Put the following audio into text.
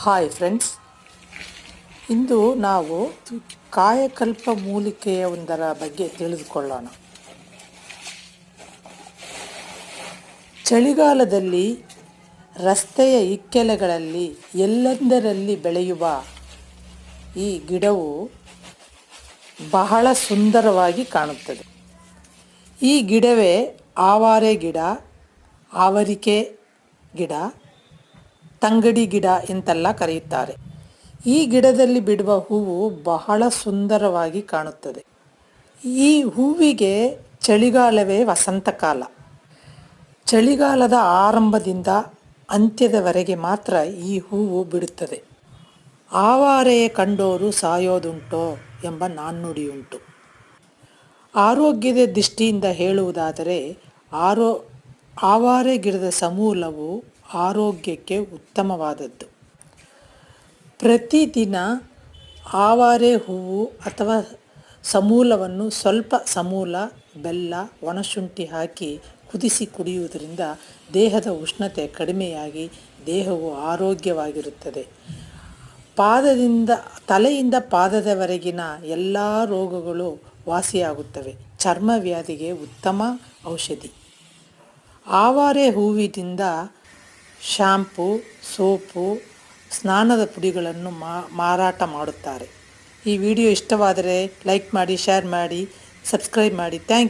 Hi friends, ಇಂದು ನಾವು ಕಾಯಕಲ್ಪ ಮೂಲಿಕೆಯ ಒಂದರ ಬಗ್ಗೆ ತಿಳಿದುಕೊಳ್ಳೋಣ. ಚಳಿಗಾಲದಲ್ಲಿ ರಸ್ತೆಯ ಇಕ್ಕೆಲೆಗಳಲ್ಲಿ ಎಲ್ಲೆಂದರಲ್ಲಿ ಬೆಳೆಯುವ ಈ ಗಿಡವು ಬಹಳ ಸುಂದರವಾಗಿ ಕಾಣುತ್ತದೆ. ಈ ಗಿಡವೇ ಆವಾರೆ ಗಿಡ, ಆವರಿಕೆ ಗಿಡ, ತಂಗಡಿ ಗಿಡ ಎಂತೆಲ್ಲ ಕರೆಯುತ್ತಾರೆ. ಈ ಗಿಡದಲ್ಲಿ ಬಿಡುವ ಹೂವು ಬಹಳ ಸುಂದರವಾಗಿ ಕಾಣುತ್ತದೆ. ಈ ಹೂವಿಗೆ ಚಳಿಗಾಲವೇ ವಸಂತಕಾಲ. ಚಳಿಗಾಲದ ಆರಂಭದಿಂದ ಅಂತ್ಯದವರೆಗೆ ಮಾತ್ರ ಈ ಹೂವು ಬಿಡುತ್ತದೆ. ಆವಾರೆಯ ಕಂಡೋರು ಸಾಯೋದುಂಟೋ ಎಂಬ ನಾಣ್ಣುಡಿಯುಂಟು. ಆರೋಗ್ಯದ ದೃಷ್ಟಿಯಿಂದ ಹೇಳುವುದಾದರೆ ಆವಾರೆ ಗಿಡದ ಸಮೂಲವು ಆರೋಗ್ಯಕ್ಕೆ ಉತ್ತಮವಾದದ್ದು. ಪ್ರತಿದಿನ ಆವಾರೆ ಹೂವು ಅಥವಾ ಸಮೂಲವನ್ನು ಸ್ವಲ್ಪ ಸಮೂಲ, ಬೆಲ್ಲ, ಒಣಶುಂಠಿ ಹಾಕಿ ಕುದಿಸಿ ಕುಡಿಯುವುದರಿಂದ ದೇಹದ ಉಷ್ಣತೆ ಕಡಿಮೆಯಾಗಿ ದೇಹವು ಆರೋಗ್ಯವಾಗಿರುತ್ತದೆ. ತಲೆಯಿಂದ ಪಾದದವರೆಗಿನ ಎಲ್ಲ ರೋಗಗಳು ವಾಸಿಯಾಗುತ್ತವೆ. ಚರ್ಮ ವ್ಯಾಧಿಗೆ ಉತ್ತಮ ಔಷಧಿ. ಆವಾರೆ ಹೂವಿನಿಂದ ಶಾಂಪೂ, ಸೋಪು, ಸ್ನಾನದ ಪುಡಿಗಳನ್ನು ಮಾರಾಟ ಮಾಡುತ್ತಾರೆ. ಈ ವಿಡಿಯೋ ಇಷ್ಟವಾದರೆ ಲೈಕ್ ಮಾಡಿ, ಶೇರ್ ಮಾಡಿ, ಸಬ್ಸ್ಕ್ರೈಬ್ ಮಾಡಿ. Thank you.